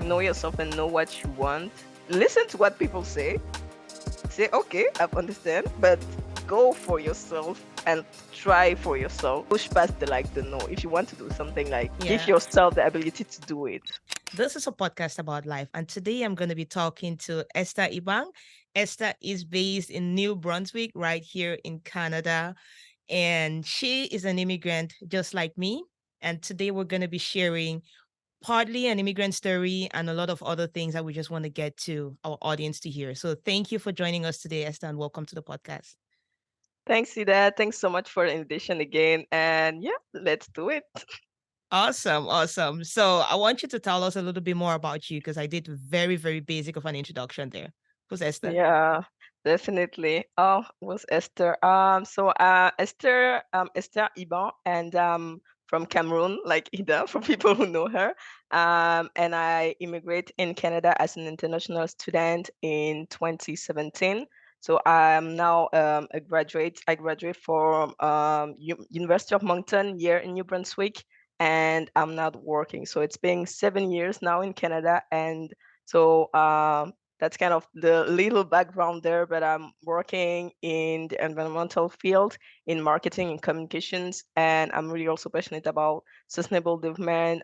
know yourself and know what you want. Listen to what people say. Say, okay, I understand, but go for yourself and try for yourself. Push past the no. If you want to do something, like give Yeah. yourself the ability to do it. This is a podcast about life. And today I'm going to be talking to Esther Ibang. Esther is based in New Brunswick, right here in Canada. And she is an immigrant just like me. And today we're going to be sharing partly an immigrant story and a lot of other things that we just want to get to our audience to hear. So thank you for joining us today, Esther, and welcome to the podcast. Thanks, Ida. Thanks so much for the invitation again. And yeah, let's do it. Awesome, awesome. So I want you to tell us a little bit more about you because I did very, very basic of an introduction there. Who's Esther? Yeah, definitely. Oh, was Esther. Esther Iban, and from Cameroon, like Ida, for people who know her. And I immigrate in Canada as an international student in 2017. So I'm now a graduate. I graduate from University of Moncton here in New Brunswick, and I'm not working. So it's been 7 years now in Canada, and so that's kind of the little background there, but I'm working in the environmental field in marketing and communications, and I'm really also passionate about sustainable development,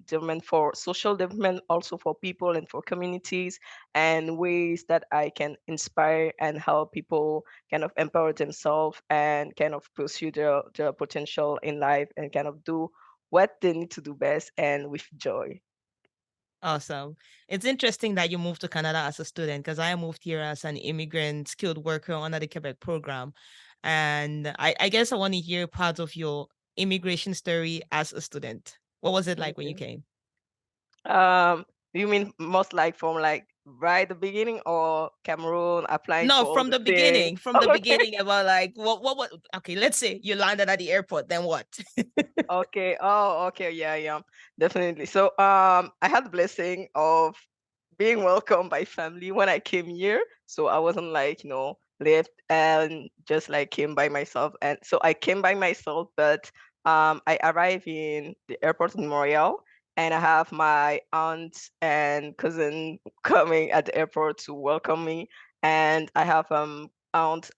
development for social development, also for people and for communities, and ways that I can inspire and help people kind of empower themselves and kind of pursue their potential in life and kind of do what they need to do best and with joy. Awesome. It's interesting that you moved to Canada as a student because I moved here as an immigrant skilled worker under the Quebec program. And I guess I want to hear part of your immigration story as a student. What was it like when you Okay. came? Um, you mean most like from like right the beginning or Cameroon applying No, for all from the the things? beginning, from the Okay, beginning about like what okay, let's say you landed at the airport, then what? okay. Oh, okay. Yeah, yeah, definitely. So, I had the blessing of being welcomed by family when I came here. So I wasn't like, left and just like came by myself. And so I came by myself, but I arrived in the airport in Montreal, and I have my aunt and cousin coming at the airport to welcome me. And I have aunt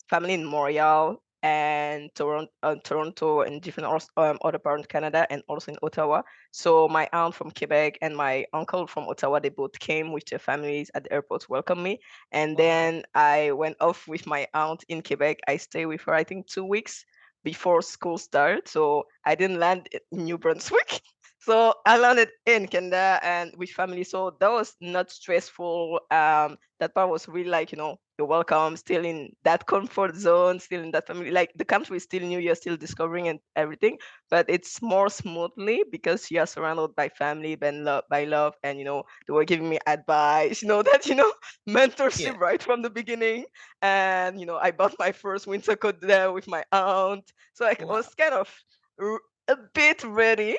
family in Montreal and Toronto and different other parts of Canada and also in Ottawa. So my aunt from Quebec and my uncle from Ottawa, they both came with their families at the airport to welcome me. And Wow. then I went off with my aunt in Quebec. I stayed with her, I think, 2 weeks before school started. So I didn't land in New Brunswick. So I landed in Canada and with family. So that was not stressful. That part was really like, you're welcome, still in that comfort zone, still in that family. Like the country is still new, you're still discovering and everything, but it's more smoothly because you're surrounded by family, by love, and they were giving me advice, that Yeah. mentorship right from the beginning. And I bought my first winter coat there with my aunt, so I Wow. was kind of r- a bit ready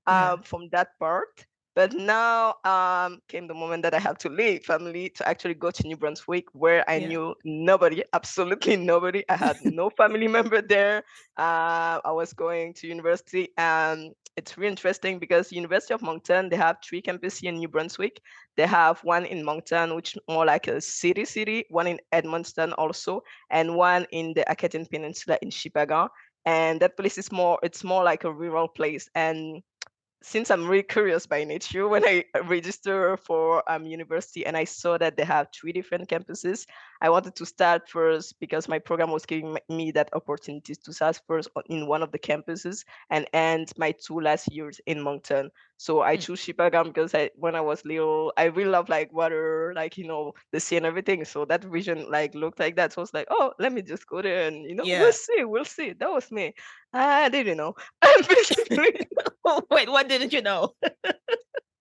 Yeah. from that part. But now came the moment that I had to leave family to actually go to New Brunswick, where I Yeah. knew nobody, absolutely nobody. I had no family member there. I was going to university, and it's really interesting because University of Moncton, they have three campuses here in New Brunswick. They have one in Moncton, which is more like a city, one in Edmonton also, and one in the Acadian Peninsula in Chipagan. And that place is it's more like a rural place. And since I'm really curious by nature, when I register for university and I saw that they have three different campuses, I wanted to start first because my program was giving me that opportunity to start first in one of the campuses and end my 2 last years in Moncton. So I Mm. chose Shipagam because when I was little, I really love like water, like the sea and everything. So that vision like looked like that. So I was like, oh, let me just go there and Yeah. we'll see. That was me. I didn't know. Basically. Wait, what didn't you know?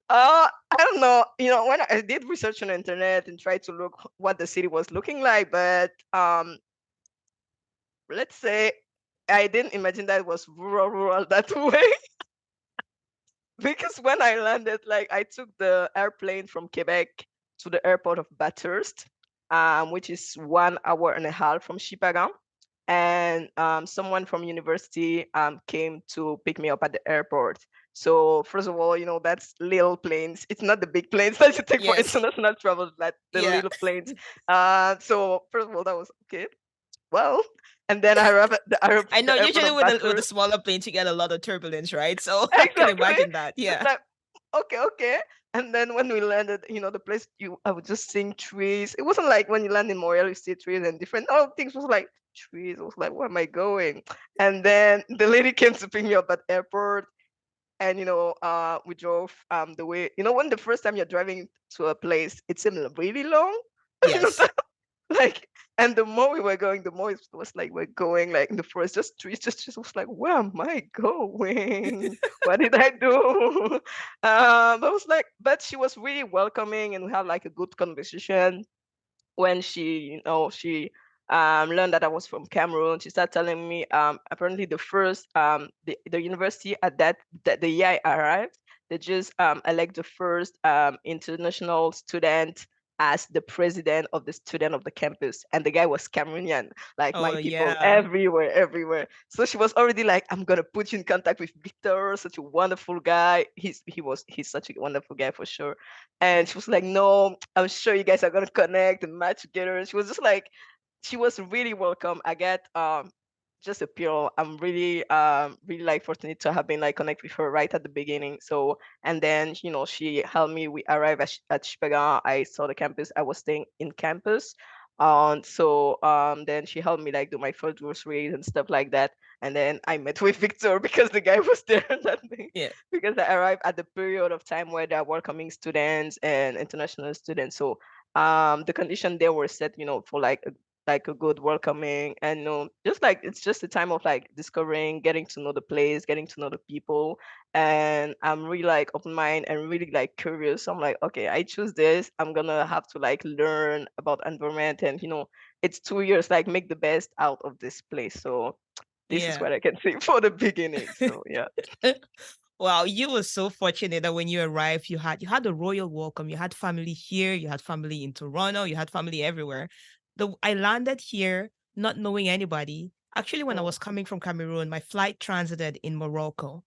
I don't know. When I did research on the internet and tried to look what the city was looking like, but let's say I didn't imagine that it was rural that way. Because when I landed, like I took the airplane from Quebec to the airport of Bathurst, which is 1 hour and a half from Chipagan. And someone from university came to pick me up at the airport. So first of all, that's little planes. It's not the big planes that you take for Yes. international travel, like the Yeah. little planes. So first of all, that was okay. Well, and then I arrived at I know the airport usually of with the Batter. smaller planes you get a lot of turbulence, right? So I can Exactly. imagine that. It's Yeah. like, okay, okay. And then when we landed, the place I was just seeing trees. It wasn't like when you land in Montreal, you see trees and different. All things was like trees. I was like, where am I going? And then the lady came to pick me up at airport, and we drove the way. When the first time you're driving to a place, it seemed really long. You know, Yes. like, and the more we were going, the more it was like we're going like in the forest, just trees, just was like, where am I going? What did I do? But I was like, but she was really welcoming, and we had like a good conversation. When she learned that I was from Cameroon, she started telling me, apparently the first the university at that the year I arrived, they just elect the first international student as the president of the student of the campus, and the guy was Cameroonian. Like, Oh my people yeah. everywhere, everywhere. So she was already like, I'm gonna put you in contact with Victor, such a wonderful guy. He's such a wonderful guy for sure. And Yeah. she was like, no, I'm sure you guys are gonna connect and match together. And she was just like, she was really welcome. I get just a pure. I'm really like fortunate to have been like connect with her right at the beginning. So, and then she helped me. We arrived at Chipagan. I saw the campus. I was staying in campus. So then she helped me like do my first groceries and stuff like that. And then I met with Victor because the guy was there that day, Yeah. because I arrived at the period of time where there are welcoming students and international students. So the condition there were set, for like a good welcoming, and just like it's just a time of like discovering, getting to know the place, getting to know the people. And I'm really like open mind and really like curious. So I'm like, okay, I choose this. I'm gonna have to like learn about environment, and it's 2 years, like make the best out of this place. So this is Yeah. what I can say for the beginning. So yeah. Wow, you were so fortunate that when you arrived, you had a royal welcome. You had family here, you had family in Toronto, you had family everywhere. I landed here not knowing anybody. Actually, when I Mm, was coming from Cameroon, my flight transited in Morocco.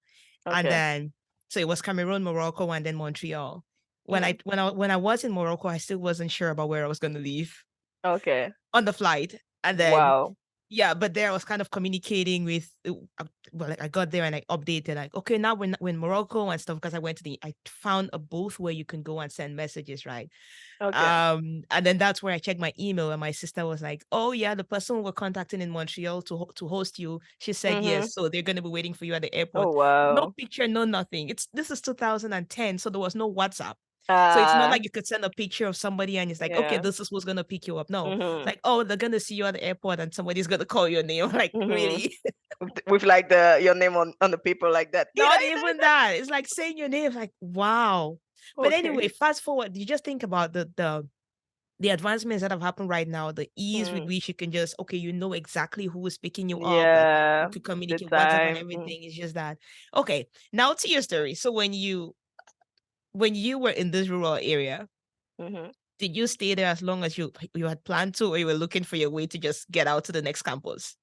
And okay. then so it was Cameroon, Morocco, and then Montreal. Mm, When I was in Morocco, I still wasn't sure about where I was gonna live okay. on the flight. And then Wow. yeah, but there I was kind of communicating with well, like I got there and I updated like, okay, now we're in Morocco and stuff because I found a booth where you can go and send messages, right? Okay. And then that's where I checked my email and my sister was like, oh yeah, the person we're contacting in Montreal to host you, she said Mm-hmm. yes, so they're gonna be waiting for you at the Oh airport. No wow. picture, no nothing. This is 2010, so there was no WhatsApp. So it's not Uh like you could send a picture of somebody and it's like, okay, yeah. this is who's gonna pick you up. No, it's Mm-hmm. like, oh, they're gonna see you at the airport and somebody's gonna call your name. Like, Mm-hmm. really? With like the your name on the paper like that. Ida, Not Ida, even that. It's like saying your name. Like, wow. Ida. But Okay. anyway, fast forward. You just think about the advancements that have happened right now, the ease with Mm. which you can just, okay, you know exactly who is picking you up, like you Yeah. could The communicate WhatsApp and time. everything. It's just that. Okay, now to your story. So when you were in this rural area, Mm-hmm. did you stay there as long as you had planned to, or you were looking for your way to just get out to the next campus?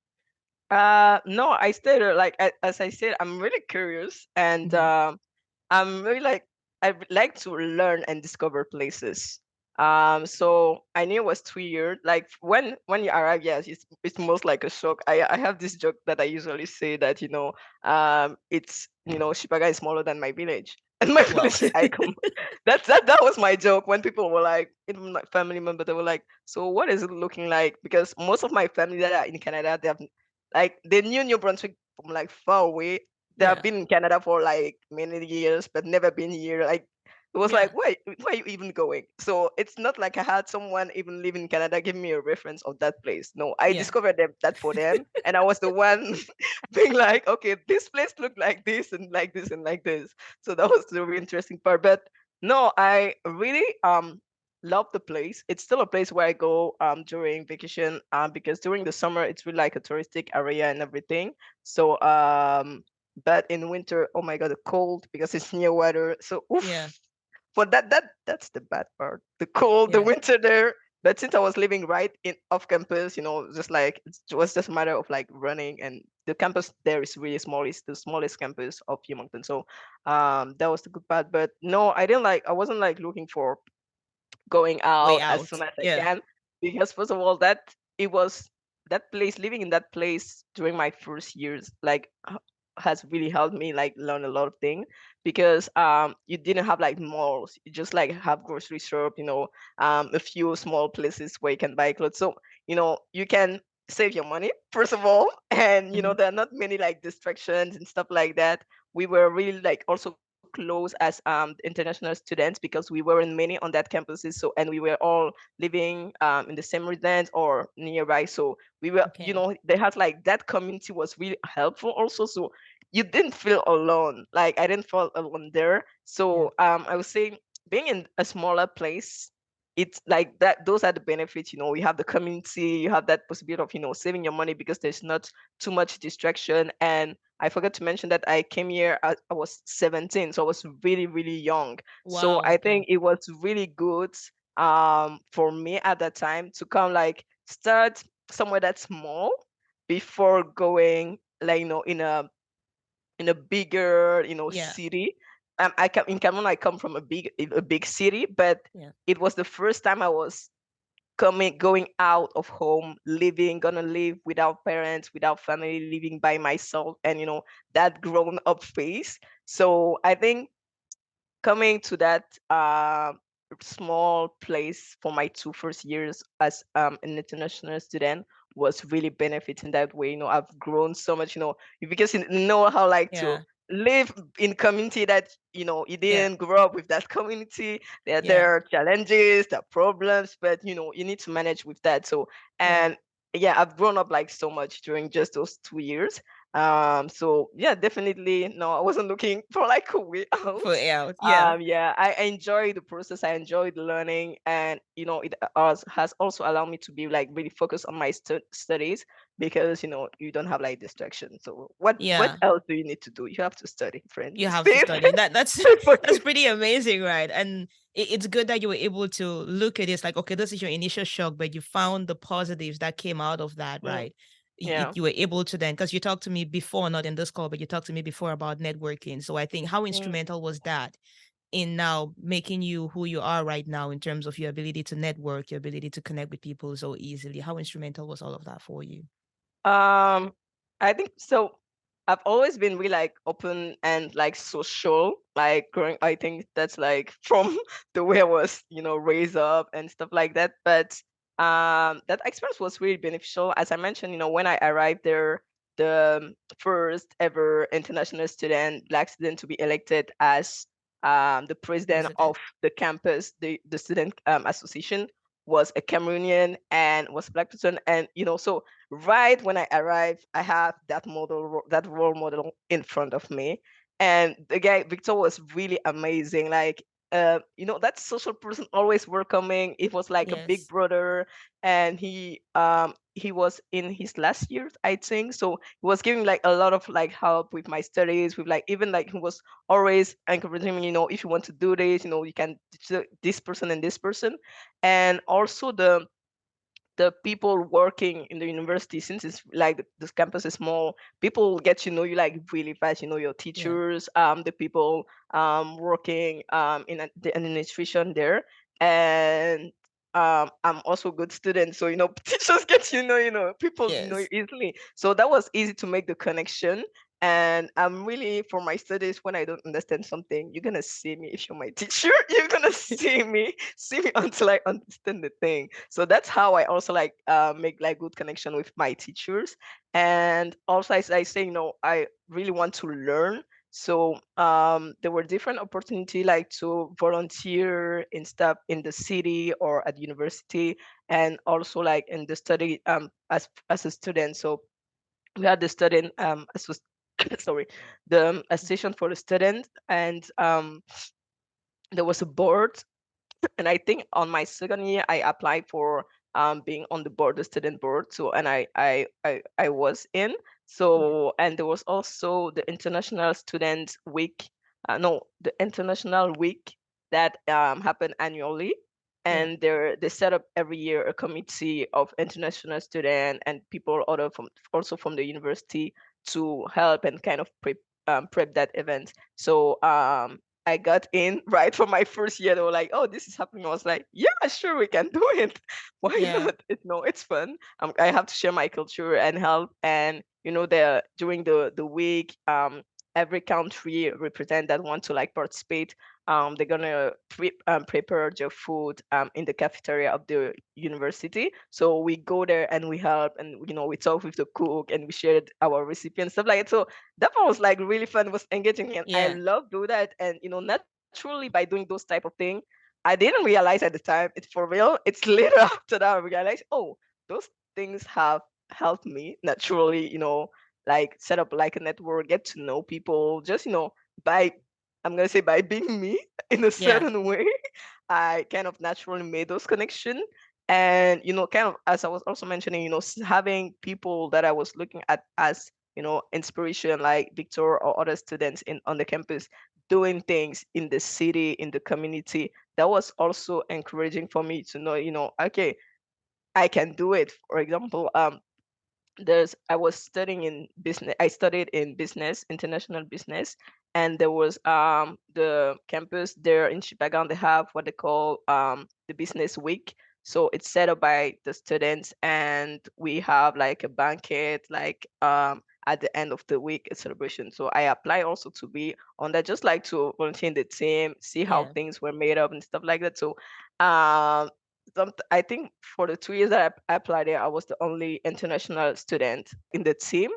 No, I stayed there. Like, as I said, I'm really curious, and Mhm. I'm really like, I would like to learn and discover places. So I knew it was 2 years. Like, when you arrive, yes, it's most like a shock. I have this joke that I usually say that it's Shipaga is smaller than my village, and my Well, village I come. That was my joke when people were like, even my family member, they were like, so what is it looking like? Because most of my family that are in Canada, they have like they knew New Brunswick from like far away. They have yeah, been in Canada for like many years, but never been here. Like it was yeah, like, where are you even going? So it's not like I had someone even live in Canada give me a reference of that place. No, I yeah, discovered that for them, and I was the one being like, okay, this place looked like this and like this and like this. So that was the really interesting part. But no, I really love the place. It's still a place where I go during vacation because during the summer it's really like a touristic area and everything. So but in winter, oh my god, the cold because it's near water. So yeah, oof. For that's the bad part. The cold, the yeah. winter there. But since I was living right in off campus, just like it was just a matter of like running, and the campus there is really small. It's the smallest campus of Moncton. So that was the good part. But no, I wasn't like looking for going Way out as soon out. as I Yeah. can, because first of all, it was that place, living in that place during my first years, like has really helped me like learn a lot of things, because you didn't have like malls, you just like have grocery shop, a few small places where you can buy clothes. So you can save your money first of all, and Hmm. there are not many like distractions and stuff like that. We were really like also close as international students, because we weren't many on that campuses. So, and we were all living in the same residence or nearby. So we were, Okay. they had like that community was really helpful also. So you didn't feel alone. Like I didn't feel alone there. Yeah. So I would say being in a smaller place, it's like that. Those are the benefits. You have the community. You have that possibility of saving your money, because there's not too much distraction. And I forgot to mention that I came here. I was 17, so I was really really young. So Wow. I Yeah. think it was really good for me at that time to come like start somewhere that's small before going like in a bigger Yeah. city. I come in Cameroon. I come from a big city, but Yeah. it was the first time I was going out of home, gonna live without parents, without family, living by myself, and that grown up phase. So I think coming to that small place for my two first years as an international student was really benefiting that way. I've grown so much, because you know how like to Yeah. live in community that you Yeah. didn't grow up with that community. There Yeah. are challenges, there are problems, but you need to manage with that. So, Yeah. and yeah, I've grown up like so much during just those 2 years. So yeah, definitely no, I wasn't looking for like a way For out. out. Yeah. Yeah, I enjoy the process. I enjoyed learning, and it has also allowed me to be like really focused on my studies, because you don't have like distraction. So what Yeah. else do you need to do? You have to study, friend. You have to Stay study. That's stay that's focused. pretty amazing, right? And it's good that you were able to look at this like, okay, this is your initial shock, but you found the positives that came out of that, Mm, right? yeah. You were able to then, because you talked to me before, not in this call, but you talked to me before about networking. So I think how Mm. instrumental was that in now making you who you are right now in terms of your ability to network, your ability to connect with people so easily? How instrumental was all of that for you? Um, I think so. I've always been really like open and like social, like growing. I think that's like from the way I was, raised up and stuff like that. But that experience was really beneficial. As I mentioned, when I arrived there, the first ever international student, black student, to be elected as the president President. of the campus, the student association, was a Cameroonian and was a black person, and so right when I arrived, I have that role model in front of me. And the guy, Victor, was really amazing. Like, that social person, always welcoming. It was like a big Yes. brother. And he was in his last years, I think. So he was giving like a lot of like help with my studies, with like, even like he was always encouraging me, if you want to do this, you can teach this person and this person. And also the people working in the university, since it's like this campus is small, people will get to know you like really fast. Your Yeah. teachers, the people working the administration there. And I'm also a good student, so teachers get people Yes. easily. So that was easy to make the connection. And I'm really, for my studies, when I don't understand something, you're gonna see me. If you're my teacher, you're gonna see me until I understand the thing. So that's how I also like make like good connection with my teachers. And also, as I say, I really want to learn. So there were different opportunity like to volunteer in stuff in the city or at university, and also like in the study as a student. So we had the student sorry, the association for the student, and there was a board. And I think on my second year I applied for being on the board, the student board. So, and I was in. Yeah. So, and there was also the international student week, no, the international week that happened annually. Yeah. and they set up every year a committee of international students and people other from also from the university to help and kind of prep that event. So I got in right from my first year. They were like, "Oh, this is happening." I was like, "Yeah, sure, we can do it. Why Yeah. not? It's fun. I have to share my culture and help." And the during the week, every country represent that want to like participate. They're gonna prepare their food in the cafeteria of the university. So we go there and we help, and we talk with the cook and we shared our recipe and stuff like that. So that one was like really fun, was engaging, and I Yeah. love do that. And naturally by doing those type of thing, I didn't realize at the time it's for real. It's later after that I realized, oh, those things have helped me naturally, like set up like a network, get to know people, just by I'm gonna say by being me in a Yeah. certain way, I kind of naturally made those connections. And kind of as I was also mentioning, having people that I was looking at as inspiration, like Victor or other students in on the campus doing things in the city, in the community, that was also encouraging for me to know, okay, I can do it. For example, there's I was studying in business. I studied in business, international business, and there was the campus there in Chicago. They have what they call the business week. So it's set up by the students, and we have like a banquet, like at the end of the week, a celebration. So I apply also to be on that, just like to volunteer in the team, see how Yeah. things were made up and stuff like that. So um I think for the 2 years that I applied there, I was the only international student in the team.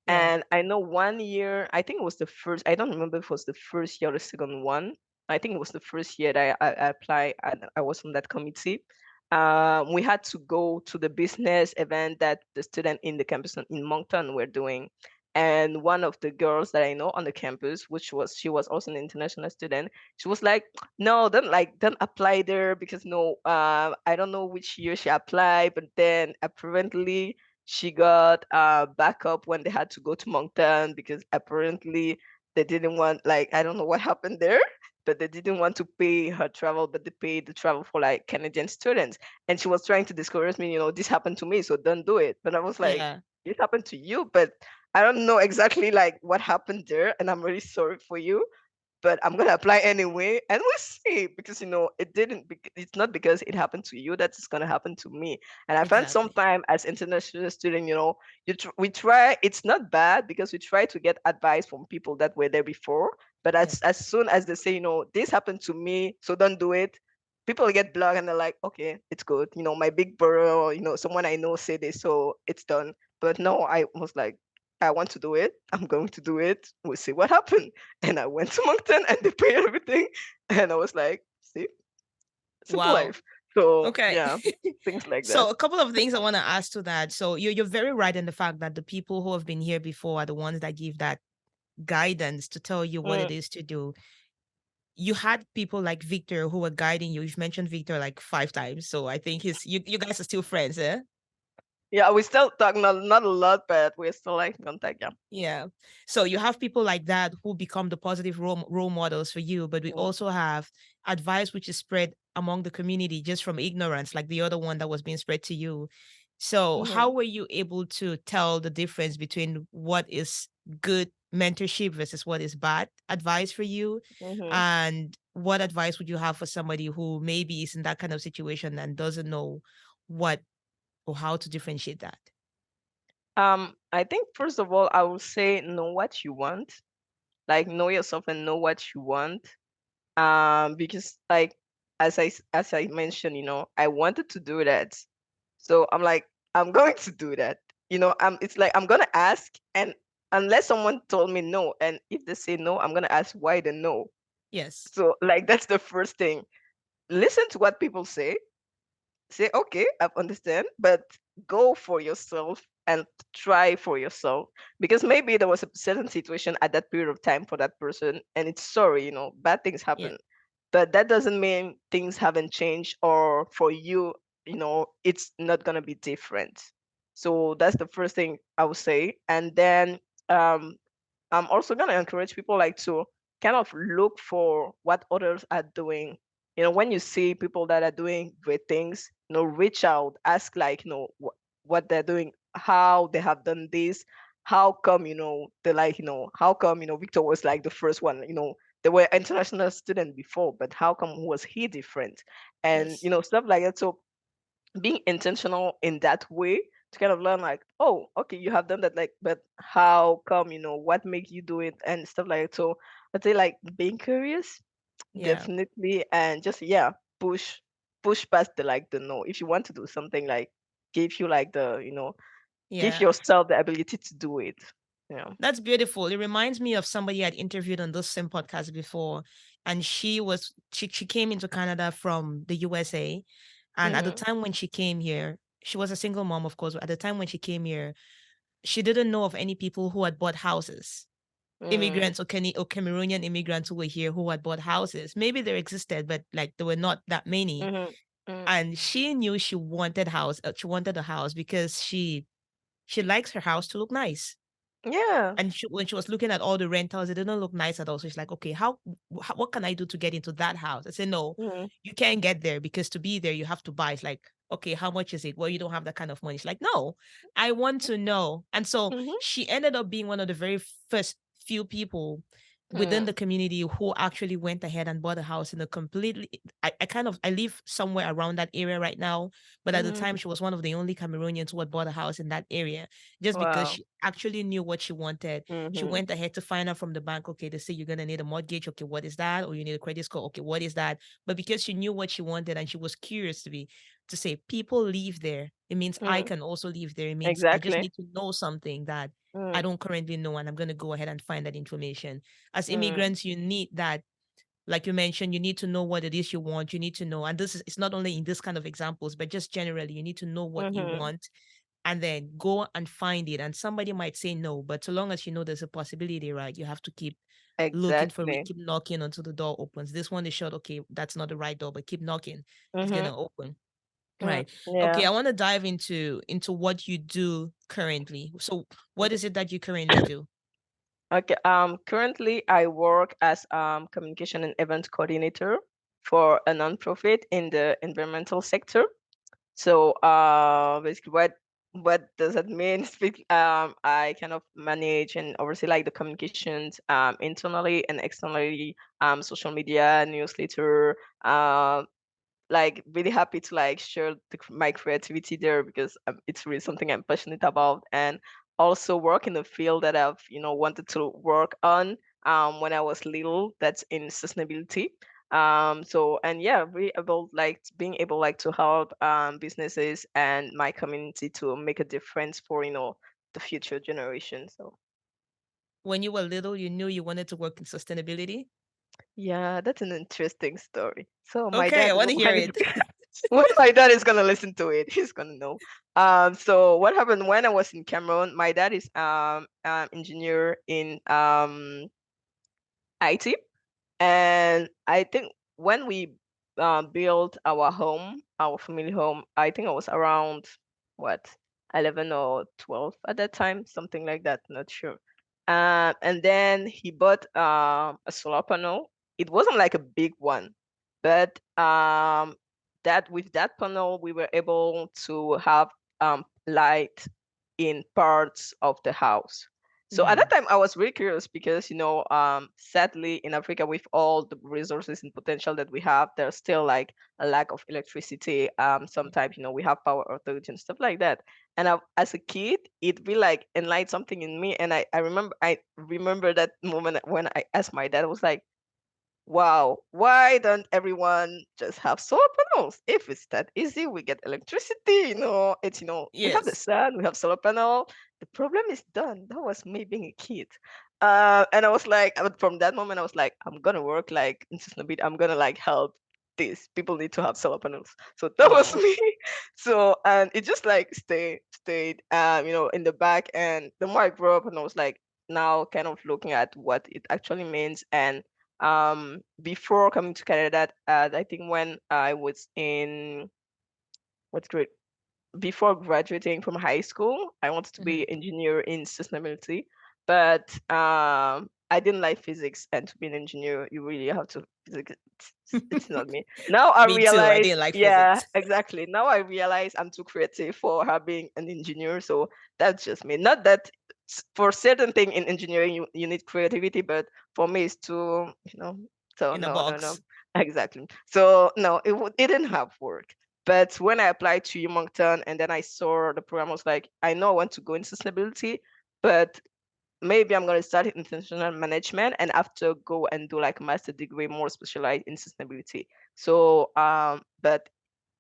Yeah. And I know 1 year, I think it was the first, I don't remember if it was the first year or the second one. I think it was the first year that I applied and I was on that committee. We had to go to the business event that the student in the campus in Moncton were doing. And one of the girls that I know on the campus, she was also an international student, she was like, no, don't apply there because no, I don't know which year she applied, but then apparently she got backup when they had to go to Moncton because apparently they didn't want, like, I don't know what happened there, but they didn't want to pay her travel, but they paid the travel for like Canadian students. And she was trying to discourage me, this happened to me, so don't do it. But I was like, Yeah. this happened to you, but I don't know exactly like what happened there, and I'm really sorry for you, but I'm gonna apply anyway, and we'll see because it's not because it happened to you that it's gonna happen to me. And I find Exactly. sometime as international student, we try. It's not bad because we try to get advice from people that were there before. But Yeah. as soon as they say, this happened to me, so don't do it. People get blocked and they're like, okay, it's good. My big brother, or, someone I know say this, so it's done. But no, I was like, I want to do it. I'm going to do it. We'll see what happens. And I went to Moncton and they paid everything. And I was like, see, simple Wow. life. So Okay. yeah, things like So that. a couple of things I want to ask to that. So you're very right in the fact that the people who have been here before are the ones that give that guidance to tell you what it Mm, is to do. You had people like Victor who were guiding you. You've mentioned Victor like 5 times. So I think you guys are still friends, eh? yeah, we still talk, not a lot, but we're still like in contact. Yeah. Yeah. So you have people like that who become the positive role models for you, but we Mm, also have advice which is spread among the community just from ignorance, like the other one that was being spread to you. So how mm-hmm, were you able to tell the difference between what is good mentorship versus what is bad advice for you? mm-hmm. And what advice would you have for somebody who maybe is in that kind of situation and doesn't know what or how to differentiate that? I think first of all, I will say know what you want. Like know yourself and know what you want. Because like as I mentioned, I wanted to do that. So I'm like, I'm going to do that. It's like I'm gonna ask, and unless someone told me no, and if they say no, I'm gonna ask why they no. Yes. So like that's the first thing. Listen to what people say, okay, I understand, but go for yourself and try for yourself, because maybe there was a certain situation at that period of time for that person, and it's sorry, bad things Yeah. happen, but that doesn't mean things haven't changed, or for you, it's not going to be different. So that's the first thing I would say. And then um I'm also going to encourage people like to kind of look for what others are doing, when you see people that are doing great things, reach out, ask like, what they're doing, how they have done this, how come, they like, how come, Victor was like the first one, they were international student before, but how come was he different? And, Yes. stuff like that. So being intentional in that way to kind of learn like, oh, okay, you have done that, like, but how come, what makes you do it and stuff like that. So I'd say like being curious, Yeah. definitely, and just, yeah, push past the like the no. If you want to do something, like, give you like the, give Yeah. yourself the ability to do it. Yeah. That's beautiful. It reminds me of somebody I'd interviewed on this same podcast before. And she came into Canada from the USA. And at the Mm-hmm. time when she came here, she was a single mom, of course. But at the time when she came here, she didn't know of any people who had bought houses. Mm-hmm. Immigrants or Cameroonian immigrants who were here who had bought houses. Maybe there existed, but like there were not that many. Mm-hmm. And she knew she wanted a house because she likes her house to look nice. Yeah. And when she was looking at all the rentals, it didn't look nice at all. So she's like, okay, what can I do to get into that house? I said, no, Mm-hmm. you can't get there because to be there, you have to buy. It's like, okay, how much is it? Well, you don't have that kind of money. She's like, no, I want to know. And so Mm-hmm. she ended up being one of the very first few people within the community who actually went ahead and bought a house in a completely I live somewhere around that area right now, but at the Mm-hmm. time she was one of the only Cameroonians who had bought a house in that area just because Wow. she actually knew what she wanted. She Mm-hmm. went ahead to find out from the bank, okay, they say you're gonna need a mortgage, okay, what is that? Or you need a credit score, okay, what is that? But because she knew what she wanted and she was curious to say people live there, it means I Mm-hmm. can also live there. It means I just Exactly. need to know something that I Mm-hmm. don't currently know, and I'm gonna go ahead and find that information. As Mm-hmm. immigrants, you need that, like you mentioned, you need to know what it is you want. You need to know, and this is it's not only in this kind of examples, but just generally, you need to know what you Mm-hmm. want and then go and find it. And somebody might say no, but so long as you know there's a possibility, right? You have to keep looking for it, Exactly. keep knocking until the door opens. This one is shut. Okay, that's not the right door, but keep knocking. It's Mm-hmm. gonna open. Mm, Right. Okay, yeah. I want to dive into what you do currently. So what is it that you currently do? Okay. Currently I work as communication and event coordinator for a nonprofit in the environmental sector. So basically what does that mean? I kind of manage and oversee like the communications internally and externally, social media, newsletter, like really happy to like share my creativity there because it's really something I'm passionate about, and also work in the field that I've wanted to work on when I was little. That's in sustainability. So, and yeah, really about like being able like to help businesses and my community to make a difference for the future generation. So When you were little, you knew you wanted to work in sustainability? yeah, that's an interesting story. So my Okay, I dad, want to hear when it. when my dad is gonna listen to it, he's gonna know. So what happened when I was in Cameroon? My dad is engineer in IT, and I think when we built our home, our family home, I think I was around what 11 or 12 at that time, something like that. Not sure. And then he bought a solar panel. It wasn't like a big one, but that with that panel we were able to have light in parts of the house. So at that Mhm. time, I was really curious because, sadly, in Africa, with all the resources and potential that we have, there's still like a lack of electricity. Sometimes, we have power outage and stuff like that. And as a kid, it really like enlightened something in me. And I remember that moment when I asked my dad, I was like, wow, why don't everyone just have solar panels? If it's that easy, we get electricity, we have the Yes. sun, we have solar panel. The problem is done. That was me being a kid. And I was like, from that moment, I was like, I'm gonna work like in sustainability. I'm gonna like help this. People need to have solar panels. So that was Wow. me. So, and it just like stayed, in the back. And the more I grew up, and I was like, now kind of looking at what it actually means. And before coming to Canada, I think when I was in what's great before graduating from high school, I wanted to be Mhm. engineer in sustainability. But I didn't like physics, and to be an engineer, you really have to physics. It's not me. Now I Me too. I realize, didn't like yeah, physics. exactly. Now I realize I'm too creative for her being an engineer. So that's just me. Not that for certain thing in engineering you need creativity, but for me it's too, so In a no. box. Exactly. So no, it didn't have work. But when I applied to Moncton and then I saw the program, I was like, I know I want to go in sustainability, but maybe I'm going to start international management and after go and do like a master degree more specialized in sustainability. So, but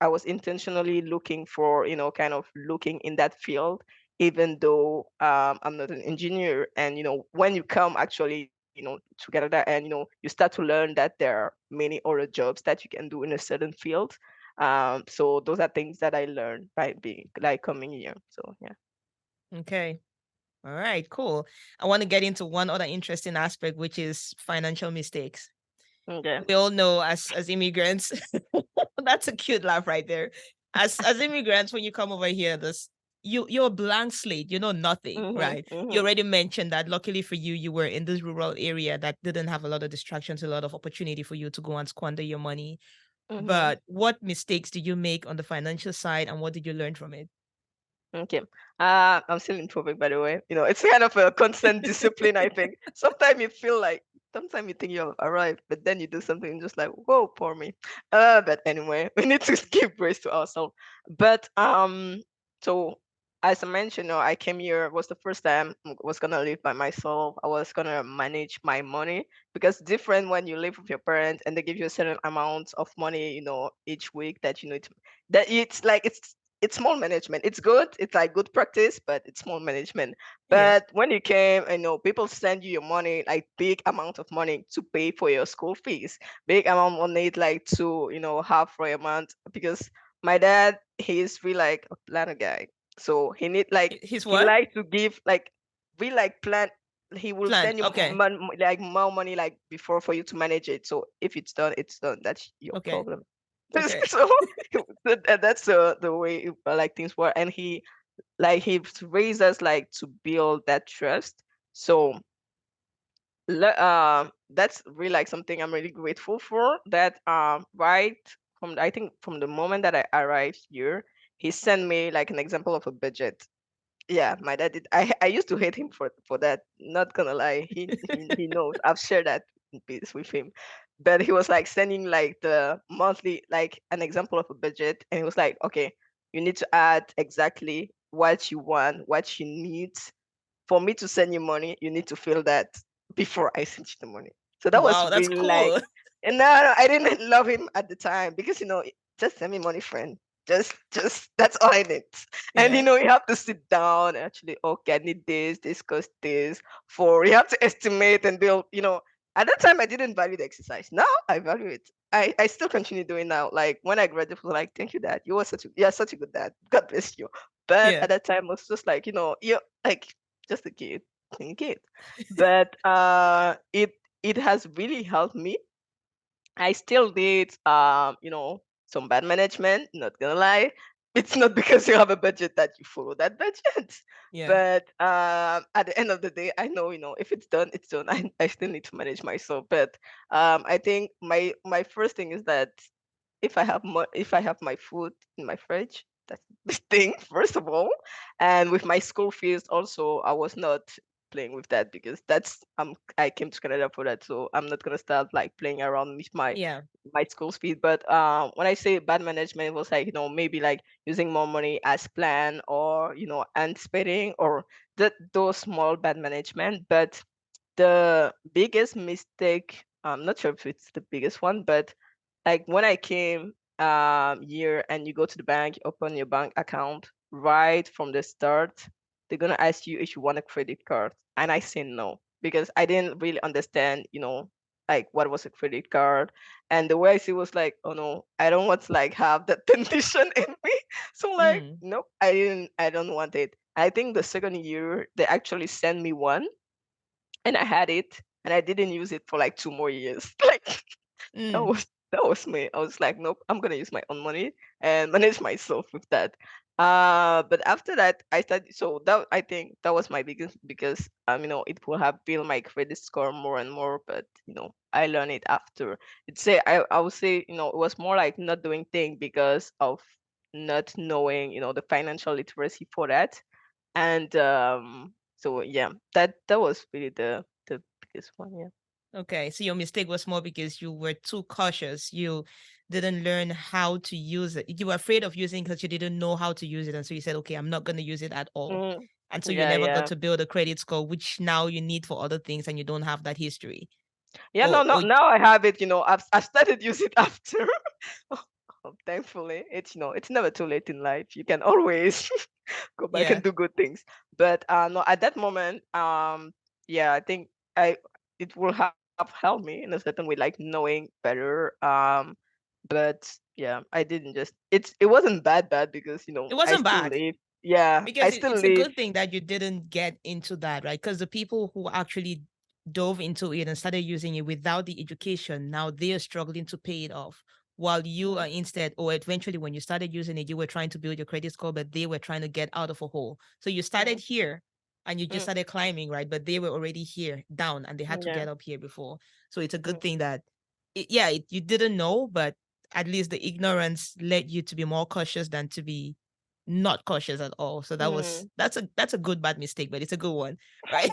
I was intentionally looking for, kind of looking in that field, even though I'm not an engineer. And, when you come actually, to Canada and, you start to learn that there are many other jobs that you can do in a certain field. So those are things that I learned by being like coming here. So yeah. Okay. All right, cool. I want to get into one other interesting aspect, which is financial mistakes. Okay. We all know as immigrants, that's a cute laugh right there. As immigrants, when you come over here, this you're a blank slate, you know nothing, Mhm. right? You Mhm. already mentioned that luckily for you, you were in this rural area that didn't have a lot of distractions, a lot of opportunity for you to go and squander your money. Mhm. But what mistakes did you make on the financial side and what did you learn from it? Okay. I'm still improving, by the way. It's kind of a constant discipline, I think. Sometimes you think you've arrived, but then you do something just like, whoa, poor me. But anyway, we need to give grace to ourselves. But so as I mentioned, I came here was the first time I was gonna live by myself. I was gonna manage my money because different when you live with your parents and they give you a certain amount of money, each week that you need to that it's small management. It's good. It's like good practice, but it's small management. Yeah. But when you came, people send you your money, like big amount of money to pay for your school fees, big amount of money like to, have for a month. Because my dad, he's really like a planner guy. So he need like His he what? like to give like we like plan. He will Plan. send you Okay. like more money like before for you to manage it. So if it's done, it's done. That's your Okay. problem. Okay. So that's the way like things work, and he raised us like to build that trust. So that's really like something I'm really grateful for. That right from I think from the moment that I arrived here, he sent me like an example of a budget. Yeah, my dad did. I used to hate him for that. Not gonna lie, he knows. I've shared that piece with him, but he was like sending like the monthly like an example of a budget, and he was like, okay, you need to add exactly what you want, what you need for me to send you money. You need to fill that before I send you the money. So that was Wow, that's really like, cool. and no, I didn't love him at the time because just send me money, friend. Just that's all I need. And Yeah. you have to sit down and actually, okay, I need this cost this for you have to estimate and build, at that time I didn't value the exercise. Now I value it. I still continue doing now. Like when I graduated, I was like, thank you, dad. You're such a good dad. God bless you. But Yeah. at that time I was just like, you're like just a kid, a kid. But it has really helped me. I still did, some bad management, not gonna lie. It's not because you have a budget that you follow that budget. Yeah. But at the end of the day, I know, if it's done, it's done. I still need to manage myself. But I think my first thing is that if I have my food in my fridge, that's the thing, first of all. And with my school fees also, I was not playing with that because I came to Canada for that. So I'm not gonna start like playing around with Yeah. my school fees. But when I say bad management, it was like, maybe like using more money as planned or, anticipating or those small bad management. But the biggest mistake, I'm not sure if it's the biggest one, but like when I came here and you go to the bank, you open your bank account right from the start, they're gonna ask you if you want a credit card. And I say no because I didn't really understand, like what was a credit card. And the way I see was like, oh no, I don't want to like have that temptation in me. So like, Mm. nope, I don't want it. I think the second year they actually sent me one and I had it and I didn't use it for like 2 more years. Like that Mm. was that was me. I was like, nope, I'm gonna use my own money and manage myself with that. But after that, I started. So that I think that was my biggest because it will have built my credit score more and more. But I learned it after. I would say it was more like not doing thing because of not knowing the financial literacy for that. And so yeah, that was really the biggest one. Yeah. Okay, so your mistake was more because you were too cautious. You didn't learn how to use it. You were afraid of using because you didn't know how to use it. And so you said, okay, I'm not going to use it at all. Mm, And so you yeah, never got yeah. to build a credit score, which now you need for other things and you don't have that history. Yeah, no, Or, no, or now I have it. I've started using it after. Thankfully, it's never too late in life. You can always go back yeah. and do good things. But no, at that moment, yeah, I think I it will have helped me in a certain way, like knowing better. But yeah, I didn't just it wasn't bad because It I wasn't still bad. live. Yeah, I Because still it's a live. good thing that you didn't get into that, right? Because the people who actually dove into it and started using it without the education, now they are struggling to pay it off. While you are Mm, instead, or eventually when you started using it, you were trying to build your credit score, but they were trying to get out of a hole. So you started mm, here and you just mm, started climbing, right? But they were already here down and they had to yeah. get up here before. So it's a good Mm, thing that, you didn't know, but at least the ignorance led you to be more cautious than to be not cautious at all. So mm. that's a good bad mistake, but it's a good one, right?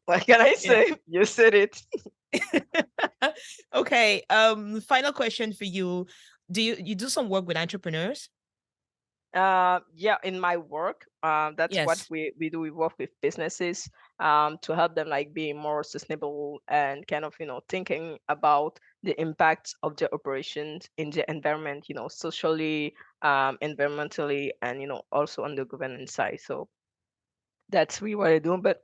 What can I Yeah. say? You said it. Okay. Final question for you. Do you do some work with entrepreneurs? Yeah, in my work, that's what Yes. we do. We work with businesses to help them like be more sustainable and kind of thinking about the impacts of their operations in the environment, socially, environmentally, and also on the governance side. So that's really what I do. But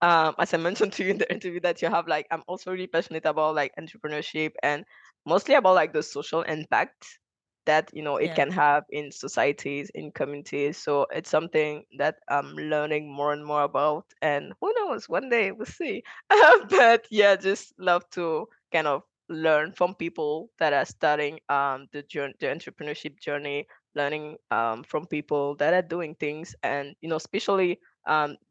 as I mentioned to you in the interview, that you have like, I'm also really passionate about like entrepreneurship and mostly about like the social impact that it Yeah. can have in societies, in communities. So it's something that I'm learning more and more about, and who knows, one day we'll see. But yeah, just love to kind of learn from people that are starting the journey, the entrepreneurship journey, learning from people that are doing things, and especially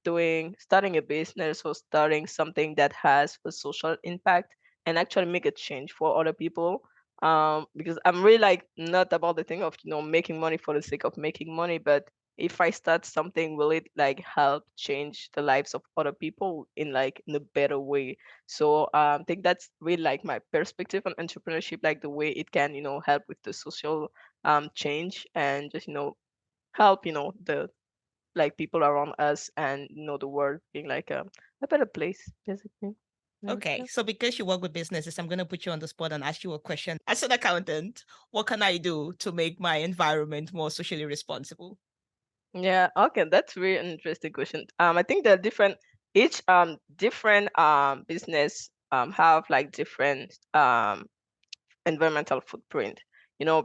doing starting a business or starting something that has a social impact and actually make a change for other people. Because I'm really like not about the thing of making money for the sake of making money, but if I start something, will it like help change the lives of other people in a better way? So I think that's really like my perspective on entrepreneurship, like the way it can help with the social change and just help the like people around us and the world being like a better place basically. And Okay. yeah. So because you work with businesses, I'm gonna put you on the spot and ask you a question. As an accountant, what can I do to make my environment more socially responsible? Yeah, okay, that's really an interesting question. I think there are each different business have like different environmental footprint,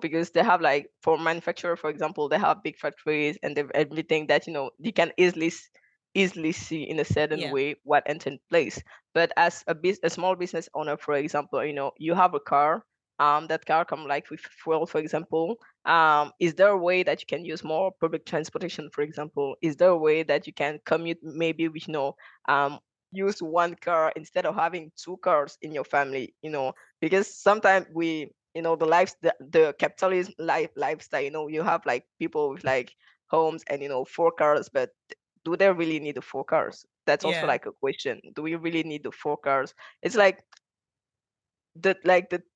because they have like for manufacturer, for example, they have big factories and they've everything that you can easily see in a certain Yeah. way what enter in place. But as a small business owner, for example, you have a car, that car come like with fuel, for example. Is there a way that you can use more public transportation, for example? Is there a way that you can commute maybe with use one car instead of having two cars in your family, because sometimes we the the capitalism lifestyle, you have like people with like homes and four cars, but do they really need the four cars? That's also Yeah. like a question. Do we really need the four cars? It's like the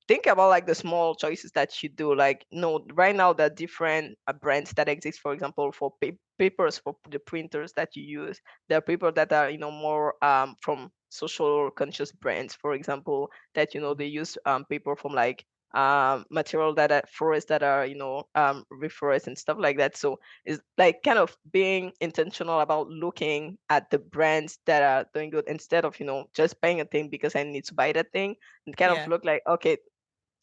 think about like the small choices that you do, like no, right now there are different brands that exist, for example, for papers, for the printers that you use. There are people that are more from social conscious brands, for example, that they use paper from like material that are forests that are reforest and stuff like that. So it's like kind of being intentional about looking at the brands that are doing good instead of just buying a thing because I need to buy that thing, and kind of Yeah. look like, okay,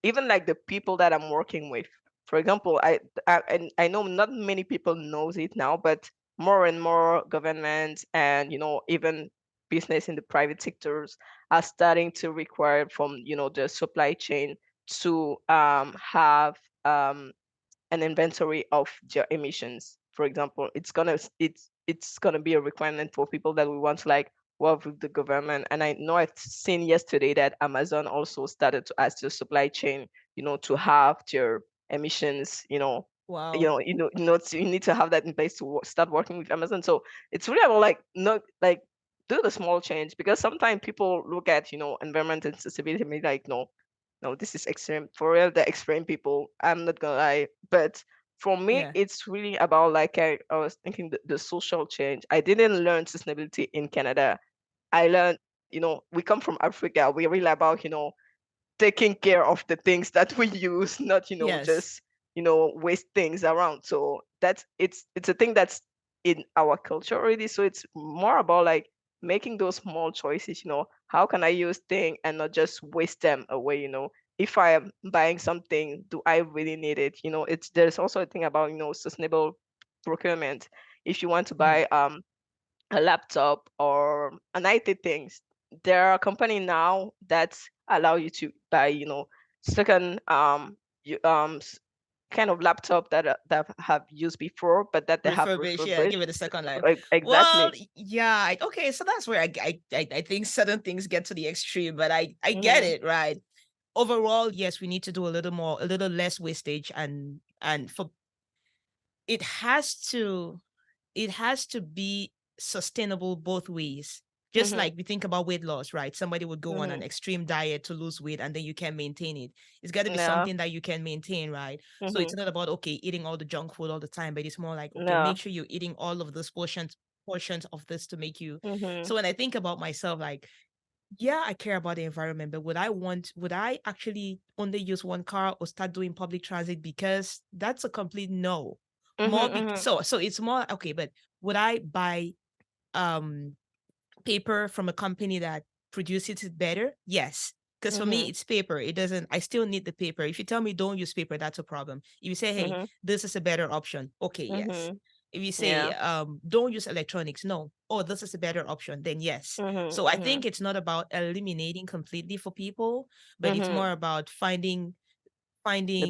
even like the people that I'm working with. For example, and I know not many people knows it now, but more and more governments and even business in the private sectors are starting to require from the supply chain to have an inventory of their emissions. For example, it's gonna be a requirement for people that we want to like work with the government. And I know I've seen yesterday that Amazon also started to ask the supply chain, to have their emissions, Wow. you need to have that in place to start working with Amazon. So it's really about like not like do the small change, because sometimes people look at environment and sustainability and be like, no, no, this is extreme. For real, the extreme people, I'm not gonna lie. But for me, Yeah. it's really about like I was thinking the social change. I didn't learn sustainability in Canada. I learned, we come from Africa. We're really about, taking care of the things that we use, not Yes. just waste things around. So it's a thing that's in our culture already. So it's more about like making those small choices. How can I use things and not just waste them away? If I am buying something, do I really need it? It's there's also a thing about sustainable procurement. If you want to Mhm. buy a laptop or an IT things, there are company now that allow you to buy, second kind of laptop that have used before, but that they have Refurbish, yeah, refurbished. give it a second life. Well, Exactly. yeah, okay, so that's where I think certain things get to the extreme, but I get Mhm. it, right? Overall, yes, we need to do a little more, a little less wastage, and for it has to it has to be sustainable both ways. Just Mhm. like we think about weight loss, right? Somebody would go on an Mhm. extreme diet to lose weight and then you can maintain it. It's got to be Yeah. something that you can maintain, right? So it's Mhm. not about, okay, eating all the junk food all the time, but it's more like, okay, Yeah. make sure you're eating all of those portions of this to make you. Mhm. So when I think about myself, like, yeah, I care about the environment, but would I actually only use one car or start doing public transit? Because that's a complete no. Mhm. Mhm. So it's more okay, but would I buy um paper from a company that produces it better? Yes. Because for me, Mhm. it's paper. It doesn't, I still need the paper. If you tell me don't use paper, that's a problem. If you say, hey, Mhm. this is a better option, okay, yes. Mhm. If you say, Yeah. don't use electronics, no. Oh, this is a better option, then yes. Mhm. So I think Mhm. it's not about eliminating completely for people, but it's Mhm. more about The finding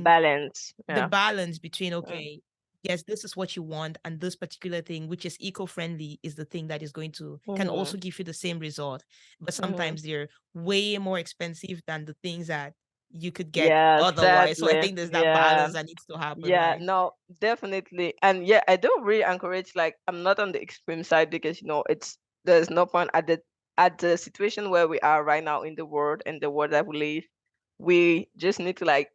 balance. the Yeah. balance between, Mm. okay, yes, this is what you want, and this particular thing which is eco-friendly is the thing that is going to can also Mhm. give you the same result, but Mhm. sometimes they're way more expensive than the things that you could get Yeah, otherwise. So I sadly. think there's that Yeah. balance that needs to happen, Yeah, right? no, definitely. And yeah, I do really encourage, like, I'm not on the extreme side, because there's no point at the situation where we are right now in the world and the world that we live. We just need to like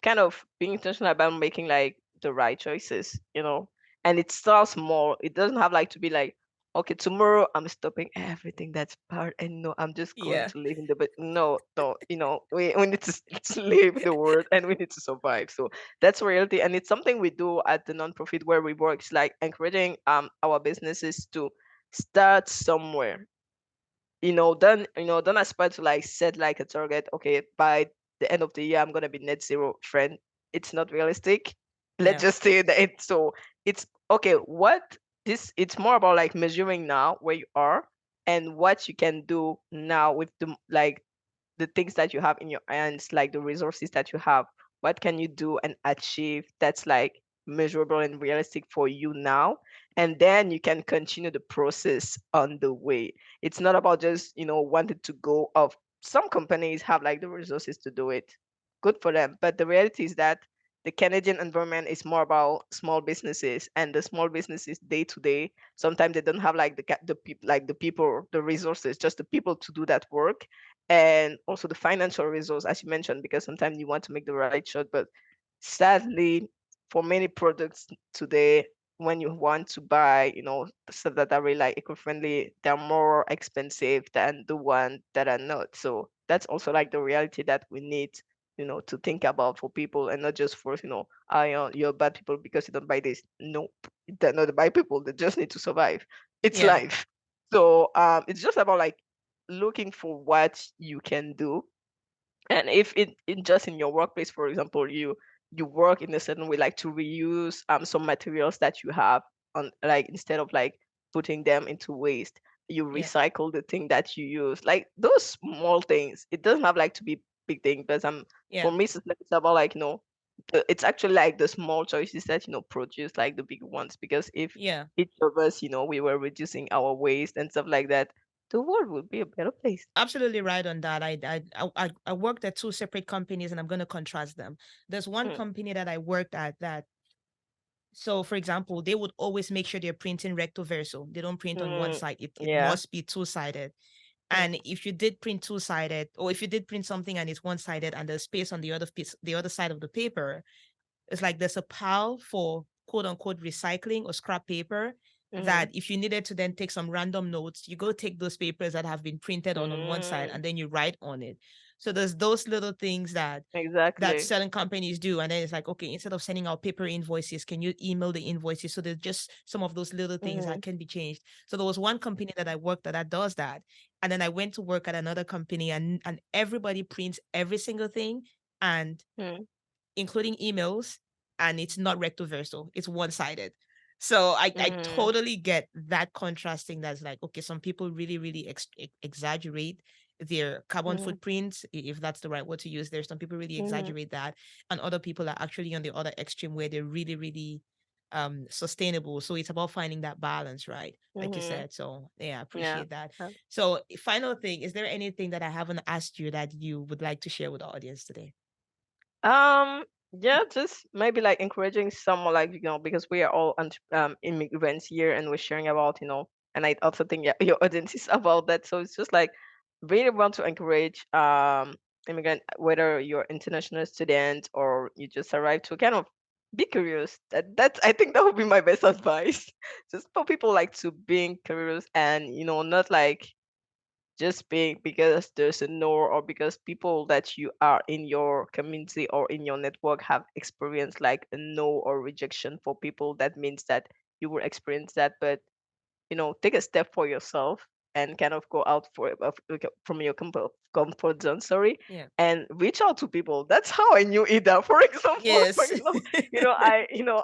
kind of being intentional about making like the right choices. And it starts small. It doesn't have like to be like, okay, tomorrow I'm stopping everything that's bad, and no, I'm just going Yeah. to live in the but no, no, we need to live in the world, and we need to survive. So that's reality. And it's something we do at the nonprofit where we work. It's like encouraging our businesses to start somewhere. Don't aspire to like set like a target. Okay, by the end of the year, I'm gonna be net zero. Friend, it's not realistic. Let's Yeah. just say that it's okay. It's more about like measuring now where you are and what you can do now with the things that you have in your hands, like the resources that you have. What can you do and achieve that's like measurable and realistic for you now? And then you can continue the process on the way. It's not about just, wanting to go off. Some companies have like the resources to do it. Good for them. But the reality is that the Canadian environment is more about small businesses, and the small businesses day to day. Sometimes they don't have like the people, the resources, just the people to do that work, and also the financial resource, as you mentioned, because sometimes you want to make the right shot. But sadly, for many products today, when you want to buy, stuff that are really like eco-friendly, they're more expensive than the one that are not. So that's also like the reality that we need, to think about for people, and not just for, you're bad people because you don't buy this. Nope, they're not the bad people. They just need to survive. It's Yeah. life. So it's just about like looking for what you can do. And if in just in your workplace, for example, you work in a certain way, like to reuse some materials that you have, on like instead of like putting them into waste, you Yeah. recycle the thing that you use, like those small things. It doesn't have like to be big thing, but for Yeah. me it's about like, it's actually like the small choices that produce like the big ones. Because if Yeah, each of us, we were reducing our waste and stuff like that, the world would be a better place. absolutely right on that. I worked at two separate companies, and I'm going to contrast them. There's one Mm, company that I worked at that, so for example, they would always make sure they're printing recto verso. They don't print on one mm, side. It yeah. must be two-sided. Mm, And if you did print two-sided, or if you did print something and it's one-sided and there's space on the other piece, the other side of the paper, it's like there's a pile for quote unquote recycling or scrap paper, mm, that if you needed to then take some random notes, you go take those papers that have been printed on one side, mm, and then you write on it. So there's those little things that exactly. certain companies do. And then it's like, okay, instead of sending out paper invoices, can you email the invoices? So there's just some of those little things that Mm, can be changed. So there was one company that I worked at that does that. And then I went to work at another company, and everybody prints every single thing, and mm, including emails, and it's not recto verso, it's one-sided. So I mm, totally get that contrasting. That's like, okay, some people really really exaggerate their carbon mm, footprints, if that's the right word to use. There's some people really mm, exaggerate that, and other people are actually on the other extreme where they're really really sustainable. So it's about finding that balance, right, like you mm, said. So yeah, I yeah. appreciate that. So final thing, is there anything that I haven't asked you that you would like to share with the audience today? Yeah, just maybe like encouraging someone, like, because we are all immigrants here, and we're sharing about, and I also think, yeah, your audience is about that. So it's just like really want to encourage immigrant, whether you're international student or you just arrived, to kind of be curious. That's, I think that would be my best advice. Just for people like to being curious, and not like just being because there's a no, or because people that you are in your community or in your network have experienced like a no or rejection. For people, that means that you will experience that. But take a step for yourself, and kind of go out from your comfort zone, sorry, Yeah. and reach out to people. That's how I knew Ida, for example. For Yes. example,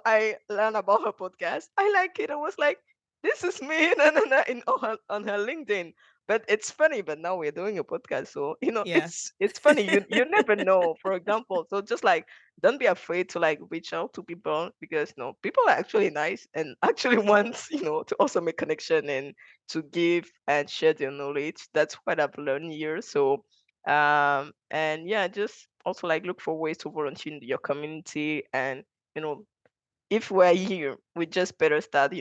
I learned about her podcast. I like it. I was like, this is me, on her LinkedIn. But it's funny, but now we're doing a podcast, so Yeah. it's funny. You never know, for example. So just like, don't be afraid to like reach out to people, because people are actually nice and actually want to also make connection and to give and share their knowledge. That's what I've learned here. So and yeah, just also like look for ways to volunteer in your community. And you know if we're here, we just better start,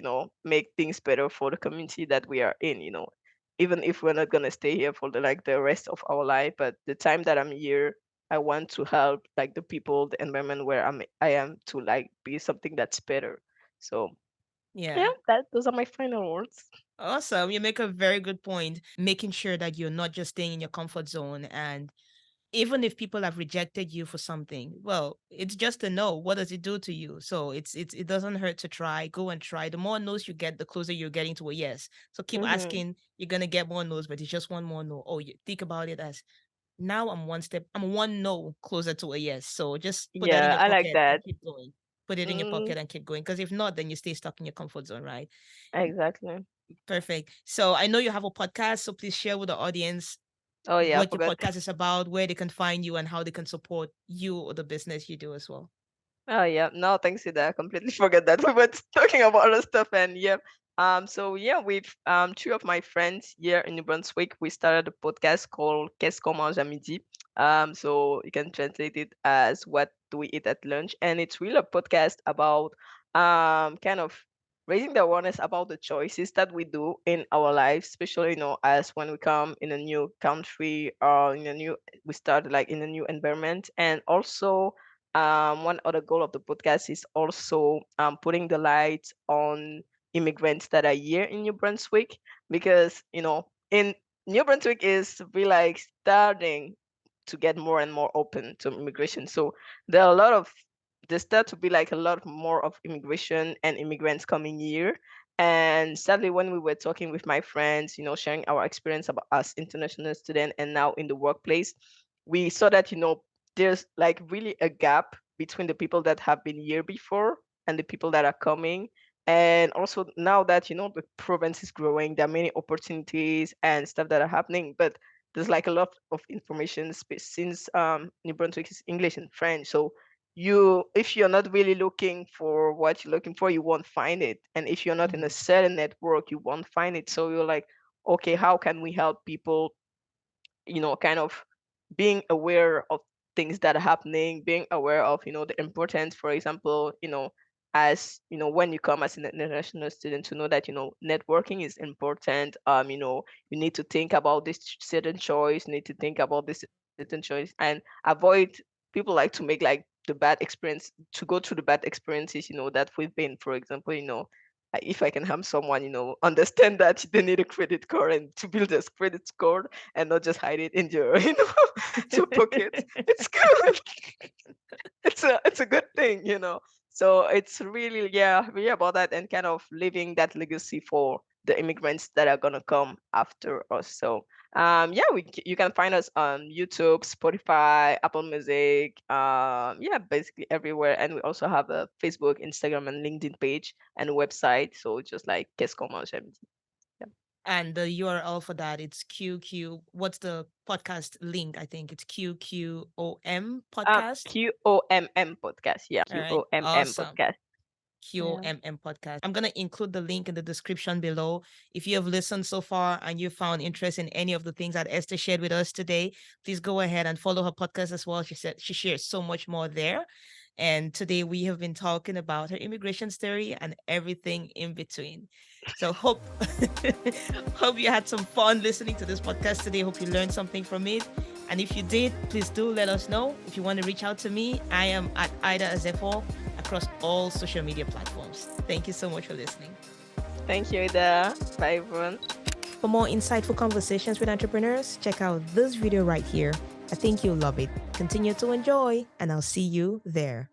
make things better for the community that we are in. Even if we're not gonna stay here for the rest of our life, but the time that I'm here, I want to help like the people, the environment where I am, to like be something that's better. So Yeah. yeah, that those are my final words. Awesome. You make a very good point, making sure that you're not just staying in your comfort zone. And even if people have rejected you for something, well, it's just a no. What does it do to you? So it doesn't hurt to try. Go and try. The more no's you get, the closer you're getting to a yes. So keep Mm-hmm. asking. You're gonna get more no's, but it's just one more no. Oh, you think about it as, now I'm one no closer to a yes. So just put that in Yeah, your I like pocket and that. keep going. Put it in your Mm, pocket and keep going. Because if not, then you stay stuck in your comfort zone, right? exactly. Perfect. So I know you have a podcast, so please share with the audience Oh yeah, I what your forgot. podcast is about, where they can find you, and how they can support you or the business you do as well. Oh yeah, no, thanks to that. I completely forgot that we were talking about other stuff. And yeah, so yeah, with two of my friends here in New Brunswick, we started a podcast called Qu'est-ce qu'on mange à midi. So you can translate it as what do we eat at lunch, and it's really a podcast about kind of raising the awareness about the choices that we do in our lives, especially as when we come in a new country, or in a new we start like in a new environment. And also one other goal of the podcast is also putting the light on immigrants that are here in New Brunswick, because in New Brunswick is really like starting to get more and more open to immigration. So there are a lot of there start to be like a lot more of immigration and immigrants coming here. And sadly, when we were talking with my friends, sharing our experience about us international student and now in the workplace, we saw that there's like really a gap between the people that have been here before and the people that are coming. And also now that the province is growing, there are many opportunities and stuff that are happening, but there's like a lot of information since New Brunswick is English and French. So if you're not really looking for what you're looking for, you won't find it. And if you're not in a Mhm. certain network, you won't find it. So you're like, okay, how can we help people, kind of being aware of things that are happening, being aware of, the importance, for example, as when you come as an international student, to know that, networking is important. You need to think about this certain choice, you need to think about this certain choice, and avoid, people like to make like the bad experience, to go through the bad experiences, that we've been, for example, if I can help someone, understand that they need a credit card, and to build this credit score, and not just hide it in your, your pocket. It's good. It's a good thing, So it's really, yeah, really about that, and kind of leaving that legacy for the immigrants that are gonna come after us. So yeah, you can find us on YouTube, Spotify, Apple Music, yeah, basically everywhere. And we also have a Facebook, Instagram, and LinkedIn page, and a website. So just like Qu'est-ce qu'on mange à midi. Yeah. And the URL for that, it's QQ. What's the podcast link? I think it's QQOM podcast. QOMM podcast. Yeah, All right. QOMM Awesome. podcast. Yeah. QOMM podcast. I'm going to include the link in the description below. If you have listened so far and you found interest in any of the things that Esther shared with us today, please go ahead and follow her podcast as well. She said she shares so much more there. And today we have been talking about her immigration story and everything in between. So hope hope you had some fun listening to this podcast today. Hope you learned something from it. And if you did, please do let us know. If you want to reach out to me, I am at Ida Azefo across all social media platforms. Thank you so much for listening. Thank you, Ida. Bye, everyone. For more insightful conversations with entrepreneurs, check out this video right here. I think you'll love it. Continue to enjoy, and I'll see you there.